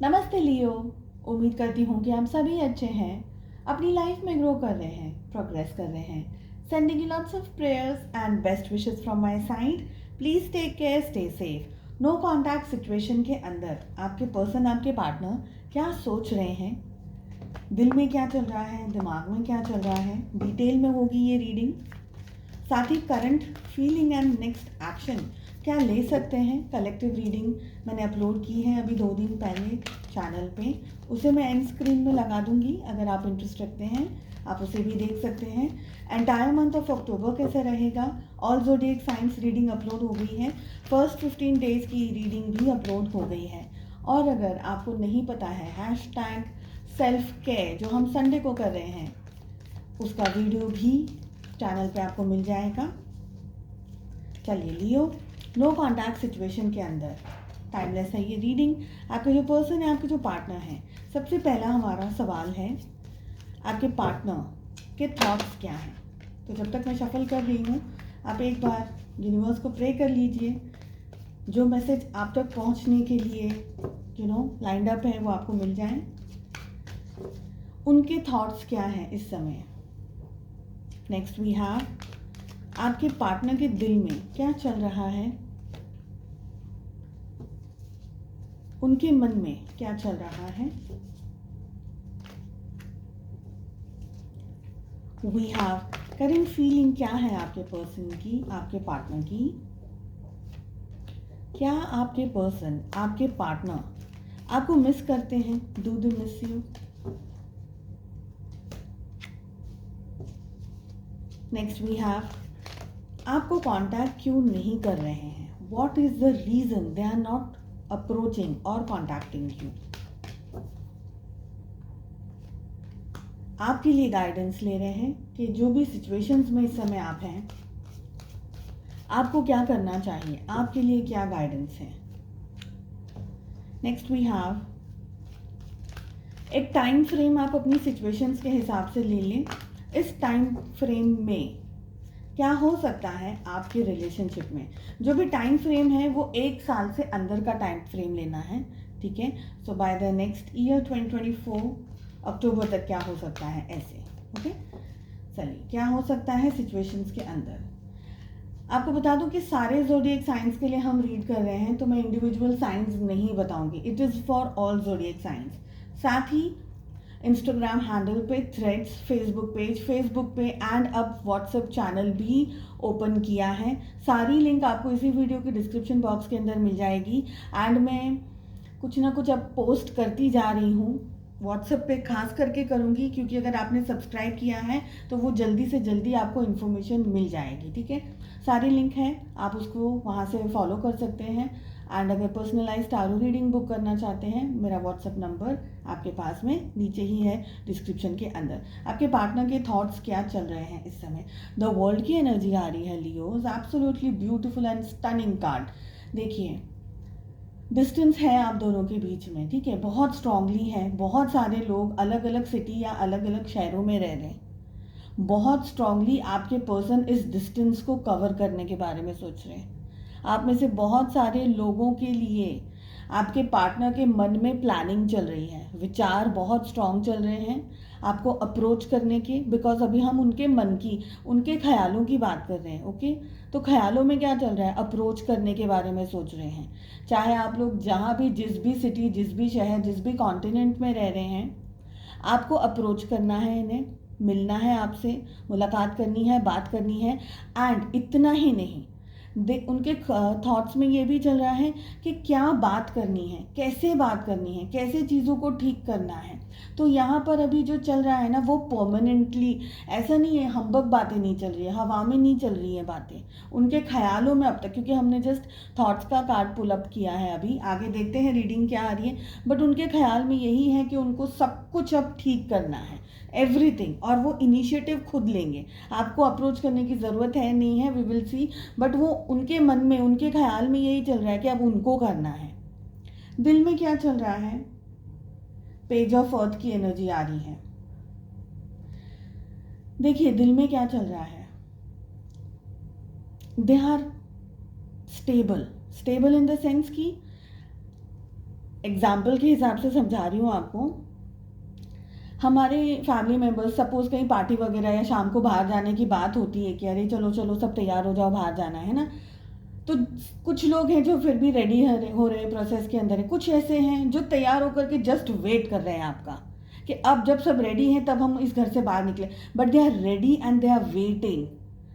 नमस्ते लियो। उम्मीद करती हूँ कि आप सभी अच्छे हैं, अपनी लाइफ में ग्रो कर रहे हैं, प्रोग्रेस कर रहे हैं। Sending you lots of prayers and best wishes from my side. Please take care, stay safe. No contact situation के अंदर आपके पर्सन, आपके पार्टनर क्या सोच रहे हैं, दिल में क्या चल रहा है, दिमाग में क्या चल रहा है, डिटेल में होगी ये रीडिंग। साथ ही current feeling and next action क्या ले सकते हैं। कलेक्टिव रीडिंग मैंने अपलोड की है अभी 2 दिन पहले चैनल पे, उसे मैं एंड स्क्रीन में लगा दूंगी। अगर आप इंटरेस्ट रखते हैं आप उसे भी देख सकते हैं। एंटायर मंथ ऑफ अक्टूबर कैसे रहेगा, all zodiac science reading upload हो गई है। फर्स्ट 15 डेज की रीडिंग भी अपलोड हो गई है। और अगर आपको नहीं पता है हैशटैग सेल्फ केयर जो हम संडे को कर रहे हैं, उसका वीडियो भी चैनल पे आपको मिल जाएगा। चलिए लियो, नो कॉन्टैक्ट सिचुएशन के अंदर टाइमलेस है ये रीडिंग। आपका जो पर्सन है, आपके जो पार्टनर है, सबसे पहला हमारा सवाल है आपके पार्टनर के थॉट्स क्या हैं। तो जब तक मैं शफल कर रही हूँ, आप एक बार यूनिवर्स को प्रे कर लीजिए जो मैसेज आप तक पहुँचने के लिए लाइंड अप है वो आपको मिल जाए। उनके थॉट्स क्या हैं इस समय। नेक्स्ट वी हैव आपके पार्टनर के दिल में क्या चल रहा है, उनके मन में क्या चल रहा है। वी हैव करंट फीलिंग क्या है आपके पर्सन की, आपके पार्टनर की। क्या आपके पर्सन, आपके पार्टनर आपको मिस करते हैं, do they miss you. Next we have आपको कांटेक्ट क्यों नहीं कर रहे हैं, what is the reason they are not approaching और कॉन्टैक्टिंग यू। आपके लिए गाइडेंस ले रहे हैं कि जो भी सिचुएशंस में इस समय आप हैं, आपको क्या करना चाहिए, आपके लिए क्या गाइडेंस है। नेक्स्ट वी हैव एक टाइम फ्रेम आप अपनी सिचुएशंस के हिसाब से ले लें। इस टाइम फ्रेम में क्या हो सकता है आपके रिलेशनशिप में। जो भी टाइम फ्रेम है वो 1 साल से अंदर का टाइम फ्रेम लेना है, ठीक है। सो बाय द नेक्स्ट ईयर 2024 अक्टूबर तक क्या हो सकता है ऐसे, ओके। चलिए, क्या हो सकता है सिचुएशंस के अंदर। आपको बता दूं कि सारे ज़ोडिएक साइंस के लिए हम रीड कर रहे हैं, तो मैं इंडिविजुअल साइंस नहीं बताऊंगी। It is for all zodiac science. साथ ही इंस्टाग्राम हैंडल पे, थ्रेड्स, फेसबुक पे एंड अब व्हाट्सएप चैनल भी ओपन किया है। सारी लिंक आपको इसी वीडियो के डिस्क्रिप्शन बॉक्स के अंदर मिल जाएगी। एंड मैं कुछ ना कुछ अब पोस्ट करती जा रही हूँ, व्हाट्सएप पे खास करके करूँगी, क्योंकि अगर आपने सब्सक्राइब किया है तो वो जल्दी से जल्दी आपको इन्फॉर्मेशन मिल जाएगी, ठीक है। सारी लिंक है, आप उसको वहाँ से फॉलो कर सकते हैं। एंड अगर पर्सनलाइज टारो रीडिंग बुक करना चाहते हैं, मेरा व्हाट्सएप नंबर आपके पास में नीचे ही है डिस्क्रिप्शन के अंदर। आपके पार्टनर के थॉट्स क्या चल रहे हैं इस समय। द वर्ल्ड की एनर्जी आ रही है Leos, absolutely beautiful and stunning card. देखिए, डिस्टेंस है आप दोनों के बीच में, ठीक है, बहुत स्ट्रांगली है। बहुत सारे लोग अलग अलग सिटी या अलग अलग शहरों में रह रहे हैं। बहुत स्ट्रांगली आपके पर्सन इस डिस्टेंस को कवर करने के बारे में सोच रहे हैं। आप में से बहुत सारे लोगों के लिए आपके पार्टनर के मन में प्लानिंग चल रही है, विचार बहुत स्ट्रांग चल रहे हैं आपको अप्रोच करने के। बिकॉज अभी हम उनके मन की, उनके ख्यालों की बात कर रहे हैं, ओके। तो ख्यालों में क्या चल रहा है, अप्रोच करने के बारे में सोच रहे हैं। चाहे आप लोग जहाँ भी, जिस भी सिटी, जिस भी शहर, जिस भी कॉन्टिनेंट में रह रहे हैं, आपको अप्रोच करना है, इन्हें मिलना है, आपसे मुलाकात करनी है, बात करनी है। एंड इतना ही नहीं, उनके थॉट्स में ये भी चल रहा है कि क्या बात करनी है, कैसे बात करनी है, कैसे चीज़ों को ठीक करना है। तो यहाँ पर अभी जो चल रहा है ना, वो परमानेंटली ऐसा नहीं है, हम्बक बातें नहीं चल रही है, हवा में नहीं चल रही है बातें, उनके ख्यालों में अब तक। क्योंकि हमने जस्ट थॉट्स का कार्ड पुल अप किया है, अभी आगे देखते हैं रीडिंग क्या आ रही है। बट उनके ख्याल में यही है कि उनको सब कुछ अब ठीक करना है, एवरीथिंग। और वो इनिशिएटिव खुद लेंगे, आपको अप्रोच करने की ज़रूरत है नहीं है, वी विल सी। बट वो उनके मन में, उनके ख्याल में यही चल रहा है कि अब उनको करना है। दिल में क्या चल रहा है, पेज ऑफ अर्थ की एनर्जी आ रही है। देखिए, दिल में क्या चल रहा है, they are stable. Stable in the sense कि एग्जाम्पल के हिसाब से समझा रही हूँ आपको। हमारे फैमिली मेम्बर्स सपोज कहीं पार्टी वगैरह या शाम को बाहर जाने की बात होती है कि अरे चलो चलो सब तैयार हो जाओ, बाहर जाना है ना। तो कुछ लोग हैं जो फिर भी रेडी हो रहे हैं, प्रोसेस के अंदर है। कुछ ऐसे हैं जो तैयार होकर के जस्ट वेट कर रहे हैं आपका कि अब जब सब रेडी हैं तब हम इस घर से बाहर निकले, but they are ready and they are waiting.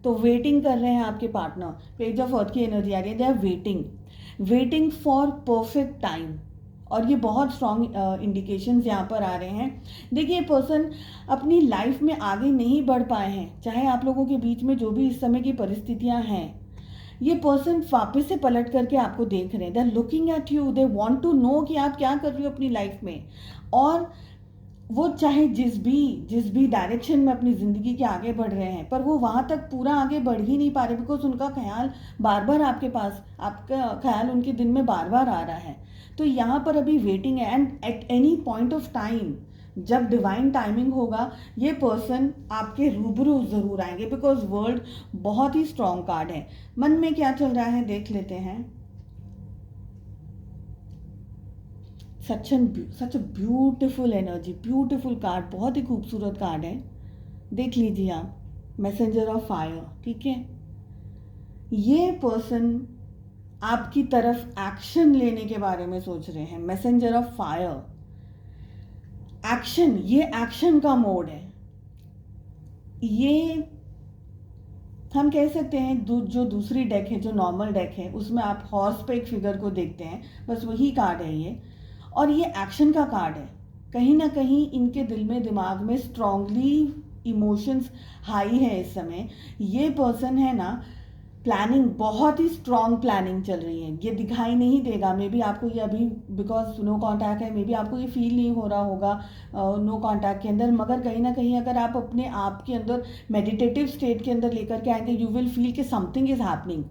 तो वेटिंग कर रहे हैं आपके पार्टनर, पेज ऑफ अर्थ की एनर्जी आ रही है, they are waiting for perfect time. और ये बहुत स्ट्रॉन्ग इंडिकेशंस यहाँ पर आ रहे हैं। देखिए पर्सन अपनी लाइफ में आगे नहीं बढ़ पाए हैं, चाहे आप लोगों के बीच में जो भी इस समय की परिस्थितियाँ हैं, ये पर्सन वापस से पलट करके आपको देख रहे हैं। They are looking at you, they want to know कि आप क्या कर रही हो अपनी लाइफ में। और वो चाहे जिस भी डायरेक्शन में अपनी ज़िंदगी के आगे बढ़ रहे हैं, पर वो वहाँ तक पूरा आगे बढ़ ही नहीं पा रहे, बिकॉज उनका ख्याल बार बार आपके पास, आपका ख्याल उनके दिन में बार बार आ रहा है। तो यहाँ पर अभी वेटिंग है। And at any point of time, जब डिवाइन टाइमिंग होगा, ये पर्सन आपके रूबरू ज़रूर आएंगे, बिकॉज वर्ल्ड बहुत ही स्ट्रॉन्ग कार्ड है। मन में क्या चल रहा है देख लेते हैं। Such a beautiful energy, beautiful card, बहुत ही खूबसूरत कार्ड है। देख लीजिए आप, मैसेंजर ऑफ फायर। ठीक है, ये पर्सन आपकी तरफ एक्शन लेने के बारे में सोच रहे हैं। मैसेंजर ऑफ फायर, एक्शन, ये एक्शन का मोड है। ये हम कह सकते हैं जो दूसरी डेक है, जो नॉर्मल डेक है, उसमें आप हॉर्स पे एक फिगर को देखते हैं, बस वही कार्ड है ये। और ये एक्शन का कार्ड है। कहीं ना कहीं इनके दिल में, दिमाग में स्ट्रांगली इमोशंस हाई है इस समय। ये पर्सन है ना, प्लानिंग, बहुत ही स्ट्रॉन्ग प्लानिंग चल रही है। ये दिखाई नहीं देगा, मे बी आपको ये अभी, बिकॉज नो कांटेक्ट है, मे बी आपको ये फील नहीं हो रहा होगा नो कांटेक्ट के अंदर, मगर कहीं ना कहीं अगर आप अपने आप के अंदर मेडिटेटिव स्टेट के अंदर लेकर के आएंगे, यू विल फील कि समथिंग इज हैपनिंग,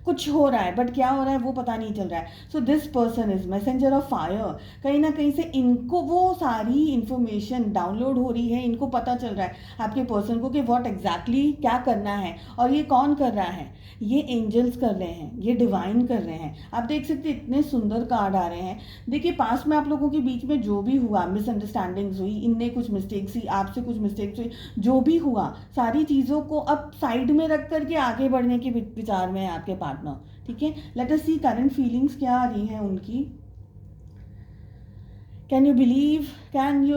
कुछ हो रहा है, बट क्या हो रहा है वो पता नहीं चल रहा है। So this person is messenger of fire. कहीं ना कहीं से इनको वो सारी इंफॉर्मेशन डाउनलोड हो रही है, इनको पता चल रहा है आपके पर्सन को कि व्हाट एग्जैक्टली क्या करना है। और ये कौन कर रहा है? ये एंजल्स कर रहे हैं, ये डिवाइन कर रहे हैं। आप देख सकते हैं इतने सुंदर कार्ड आ रहे हैं। देखिए पास्ट में आप लोगों के बीच में जो भी हुआ, मिसअंडरस्टैंडिंग्स हुई, इनने कुछ मिस्टेक्स हुई, आपसे कुछ मिस्टेक्स हुई, जो भी हुआ, सारी चीज़ों को अब साइड में रख करके आगे बढ़ने के विचार में है आपके पार्टनर। ठीक है, लेट अस सी करंट फीलिंग्स क्या आ रही हैं उनकी। Can you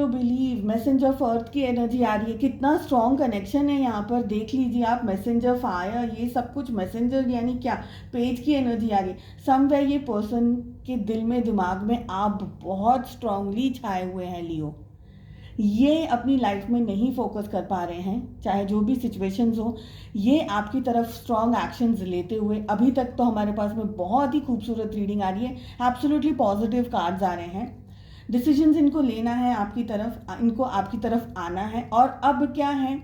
believe messenger of earth की एनर्जी आ रही है। कितना स्ट्रॉन्ग कनेक्शन है यहाँ पर, देख लीजिए आप। मैसेंजर फायर, ये सब कुछ मैसेंजर यानी क्या, पेज की एनर्जी आ रही है। समवेयर ये पर्सन के दिल में, दिमाग में आप बहुत स्ट्रांगली छाए हुए हैं लियो। ये अपनी लाइफ में नहीं फोकस कर पा रहे हैं, चाहे जो भी सिचुएशंस हो। ये आपकी तरफ स्ट्रॉन्ग एक्शंस लेते हुए, अभी तक तो हमारे पास में बहुत ही खूबसूरत रीडिंग आ रही है, एब्सोल्युटली पॉजिटिव कार्ड्स आ रहे हैं। डिसीजंस इनको लेना है आपकी तरफ, इनको आपकी तरफ आना है। और अब क्या है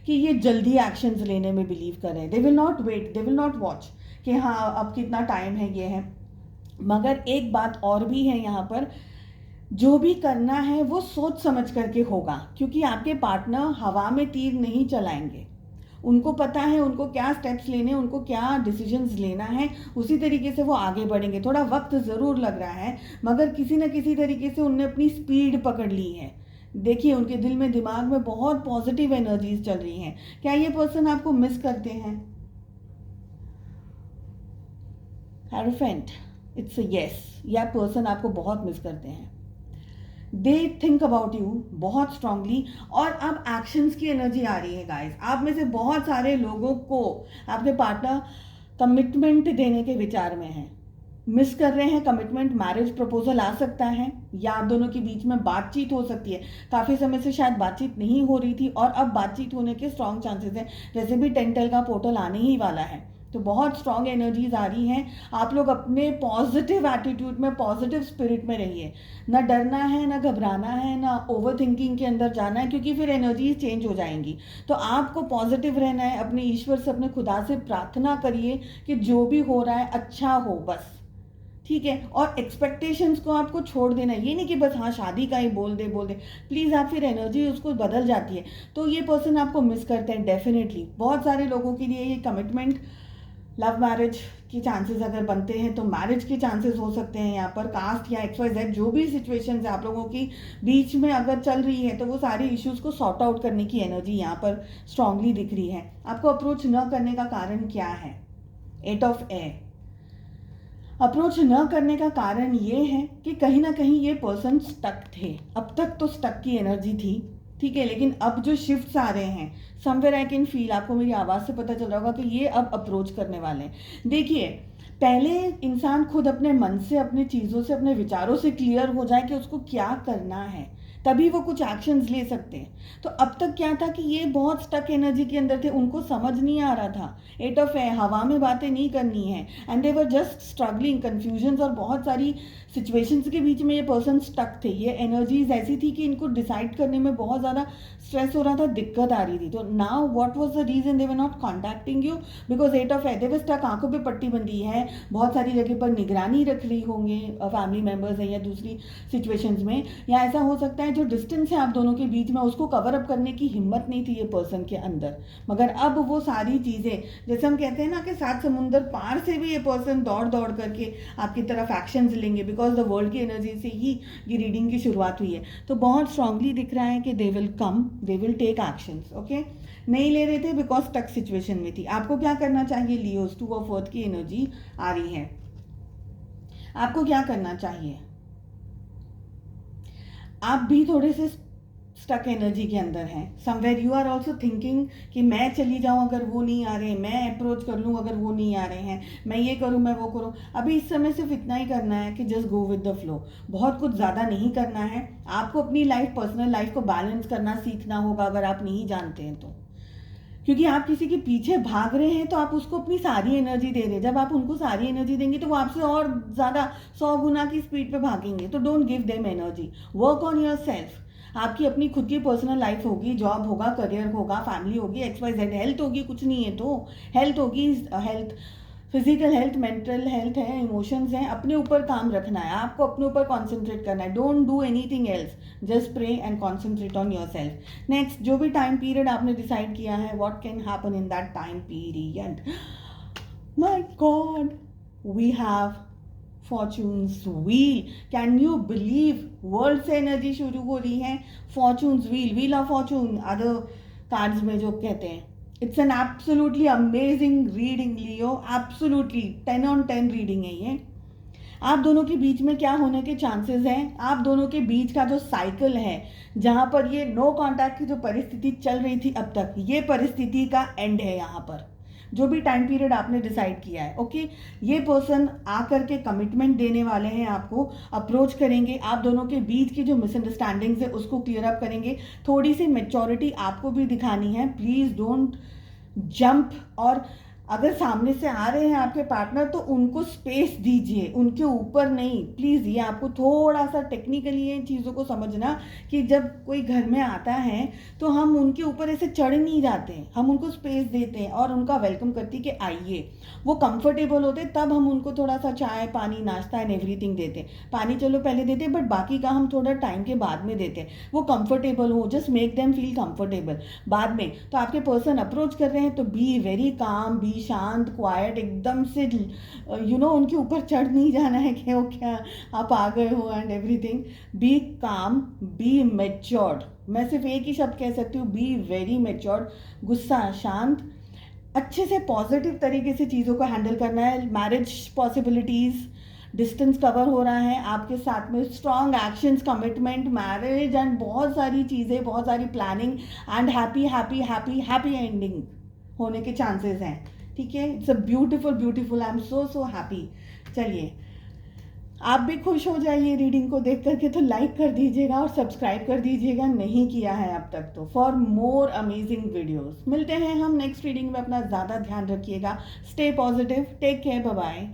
कि ये जल्दी एक्शंस लेने में बिलीव कर रहे हैं। They will not wait, they will not watch कि हाँ अब कितना टाइम है, ये है। मगर एक बात और भी है यहाँ पर, जो भी करना है वो सोच समझ करके होगा, क्योंकि आपके पार्टनर हवा में तीर नहीं चलाएंगे। उनको पता है उनको क्या स्टेप्स लेने, उनको क्या डिसीजंस लेना है, उसी तरीके से वो आगे बढ़ेंगे। थोड़ा वक्त ज़रूर लग रहा है, मगर किसी न किसी तरीके से उनने अपनी स्पीड पकड़ ली है। देखिए उनके दिल में, दिमाग में बहुत पॉजिटिव एनर्जीज चल रही हैं। क्या ये पर्सन आपको मिस करते हैं? Hierophant, it's a yes. यह पर्सन आपको बहुत मिस करते हैं। दे थिंक अबाउट यू बहुत स्ट्रांगली। और अब एक्शंस की एनर्जी आ रही है गाइस। आप में से बहुत सारे लोगों को आपके पार्टनर कमिटमेंट देने के विचार में है, मिस कर रहे हैं कमिटमेंट। मैरिज प्रपोजल आ सकता है, या आप दोनों के बीच में बातचीत हो सकती है। काफ़ी समय से शायद बातचीत नहीं हो रही थी और अब बातचीत होने के स्ट्रॉन्ग चांसेस हैं। वैसे भी 10 का पोर्टल आने ही वाला है, तो बहुत स्ट्रॉन्ग एनर्जीज आ रही हैं। आप लोग अपने पॉजिटिव एटीट्यूड में, पॉजिटिव स्पिरिट में रहिए। ना डरना है, ना घबराना है, ना ओवर थिंकिंग के अंदर जाना है, क्योंकि फिर एनर्जीज चेंज हो जाएंगी। तो आपको पॉजिटिव रहना है। अपने ईश्वर से, अपने खुदा से प्रार्थना करिए कि जो भी हो रहा है अच्छा हो बस। ठीक है, और एक्सपेक्टेशंस को आपको छोड़ देना है। ये नहीं कि बस हाँ शादी का ही बोल दे प्लीज़। आप फिर एनर्जी उसको बदल जाती है। तो ये पर्सन आपको मिस करते हैं डेफिनेटली। बहुत सारे लोगों के लिए ये कमिटमेंट लव मैरिज की चांसेस अगर बनते हैं तो मैरिज के चांसेस हो सकते हैं यहाँ पर। कास्ट या XYZ जो भी सिचुएशन है आप लोगों की बीच में अगर चल रही है तो वो सारे इश्यूज को सॉर्ट आउट करने की एनर्जी यहाँ पर स्ट्रांगली दिख रही है। आपको अप्रोच न करने का कारण क्या है? 8 ऑफ एयर। अप्रोच न करने का कारण ये है कि कहीं ना कहीं ये पर्सन स्टक थे। अब तक तो स्टक की एनर्जी थी, ठीक है, लेकिन अब जो शिफ्ट्स आ रहे हैं, समवेयर आई कैन फील, आपको मेरी आवाज़ से पता चल रहा होगा कि ये अब अप्रोच करने वाले हैं। देखिए, पहले इंसान खुद अपने मन से, अपनी चीज़ों से, अपने विचारों से क्लियर हो जाए कि उसको क्या करना है, तभी वो कुछ एक्शंस ले सकते हैं। तो अब तक क्या था कि ये बहुत स्टक एनर्जी के अंदर थे, उनको समझ नहीं आ रहा था। 8 ऑफ है, हवा में बातें नहीं करनी है, and they were just struggling, confusions और बहुत सारी सिचुएशंस के बीच में ये पर्सन स्टक थे। ये एनर्जीज ऐसी थी कि इनको डिसाइड करने में बहुत ज़्यादा स्ट्रेस हो रहा था, दिक्कत आ रही थी। तो now what was the reason they were not contacting you? Because 8 of है, दे वर स्टक, आंखों पे पट्टी बंधी है, बहुत सारी जगह पर निगरानी रख रही होंगे फैमिली मेम्बर्स हैं या दूसरी सिचुएशंस में, या ऐसा हो सकता है जो डिस्टेंस है आप दोनों के बीच में उसको कवर अप करने की हिम्मत नहीं थी ये पर्सन के अंदर। मगर अब वो सारी चीज़ें, जैसे हम कहते हैं ना कि 7 समुंदर पार से भी ये पर्सन दौड़ दौड़ करके आपकी तरफ एक्शंस लेंगे, बिकॉज द वर्ल्ड की एनर्जी से ही ये रीडिंग की शुरुआत हुई है। तो बहुत स्ट्रांगली दिख रहा है कि they will come, they will take actions. Okay, नहीं ले रहे थे बिकॉज टक सिचुएशन में थी। आपको क्या करना चाहिए लियोस? 2 ऑफ अर्थ की एनर्जी आ रही है। आपको क्या करना चाहिए? आप भी थोड़े से स्टक एनर्जी के अंदर हैं। Somewhere you are also thinking कि मैं चली जाऊं अगर वो नहीं आ रहे, मैं अप्रोच कर लूं अगर वो नहीं आ रहे हैं, मैं ये करूं, मैं वो करूं। अभी इस समय सिर्फ इतना ही करना है कि just go with the flow. बहुत कुछ ज़्यादा नहीं करना है। आपको अपनी लाइफ, पर्सनल लाइफ को बैलेंस करना सीखना होगा अगर आप नहीं जानते हैं तो। क्योंकि आप किसी के पीछे भाग रहे हैं तो आप उसको अपनी सारी एनर्जी दे रहे हैं। जब आप उनको सारी एनर्जी देंगे तो वो आपसे और ज़्यादा 100 गुना की स्पीड पे भागेंगे। तो don't give them energy, work on your self. आपकी अपनी खुद की पर्सनल लाइफ होगी, जॉब होगा, करियर होगा, फैमिली होगी, XYZ, हेल्थ होगी, कुछ नहीं है तो हेल्थ होगी, health, physical health, mental health है, इमोशंस हैं, अपने ऊपर काम रखना है, आपको अपने ऊपर कॉन्सेंट्रेट करना है। Don't do anything else, just pray and concentrate on yourself. Next, जो भी टाइम पीरियड आपने डिसाइड किया है, what can happen in that time period? My god, we have fortune's wheel. Can you believe? World से energy शुरू हो रही है, fortune's wheel, wheel of fortune other cards में जो कहते हैं। It's an absolutely amazing reading Leo, absolutely 10 on 10 reading है ये। आप दोनों के बीच में क्या होने के चांसेस हैं? आप दोनों के बीच का जो साइकिल है, जहां पर ये नो कांटेक्ट की जो परिस्थिति चल रही थी अब तक, ये परिस्थिति का एंड है यहाँ पर। जो भी टाइम पीरियड आपने डिसाइड किया है, ओके, ये पर्सन आकर के कमिटमेंट देने वाले हैं, आपको अप्रोच करेंगे, आप दोनों के बीच की जो मिसअंडरस्टैंडिंग्स है उसको क्लियर अप करेंगे। थोड़ी सी मेच्योरिटी आपको भी दिखानी है, प्लीज़ डोंट जंप। और अगर सामने से आ रहे हैं आपके पार्टनर तो उनको स्पेस दीजिए, उनके ऊपर नहीं, प्लीज़। ये आपको थोड़ा सा टेक्निकली ये चीज़ों को समझना कि जब कोई घर में आता है तो हम उनके ऊपर ऐसे चढ़ नहीं जाते, हम उनको स्पेस देते हैं और उनका वेलकम करती कि आइए। वो कंफर्टेबल होते तब हम उनको थोड़ा सा चाय, पानी, नाश्ता एंड एवरीथिंग देते। पानी चलो पहले देते, बट बाकी का हम थोड़ा टाइम के बाद में देते। वो कंफर्टेबल हो, just make them feel comfortable बाद में। तो आपके पर्सन अप्रोच कर रहे हैं तो बी वेरी काम, बी शांत, क्वाइट, एकदम से उनके ऊपर चढ़ नहीं जाना है कि वो क्या आप आ गए हो एंड एवरीथिंग। बी काम, बी मेच्योर्ड। मैं सिर्फ एक ही शब्द कह सकती हूँ, बी वेरी मेच्योर्ड। गुस्सा शांत, अच्छे से पॉजिटिव तरीके से चीज़ों को हैंडल करना है। मैरिज पॉसिबिलिटीज़, डिस्टेंस कवर हो रहा है आपके साथ में, strong actions, commitment, marriage and बहुत सारी चीज़ें, बहुत सारी planning and happy happy happy happy ending होने के चांसेस हैं। ठीक है, it's a beautiful beautiful, I am so happy. चलिए, आप भी खुश हो जाइए रीडिंग को देख करके, तो लाइक कर दीजिएगा और सब्सक्राइब कर दीजिएगा, नहीं किया है अब तक तो, फॉर मोर अमेजिंग वीडियोस। मिलते हैं हम नेक्स्ट रीडिंग में, अपना ज़्यादा ध्यान रखिएगा, stay positive, take care, bye bye.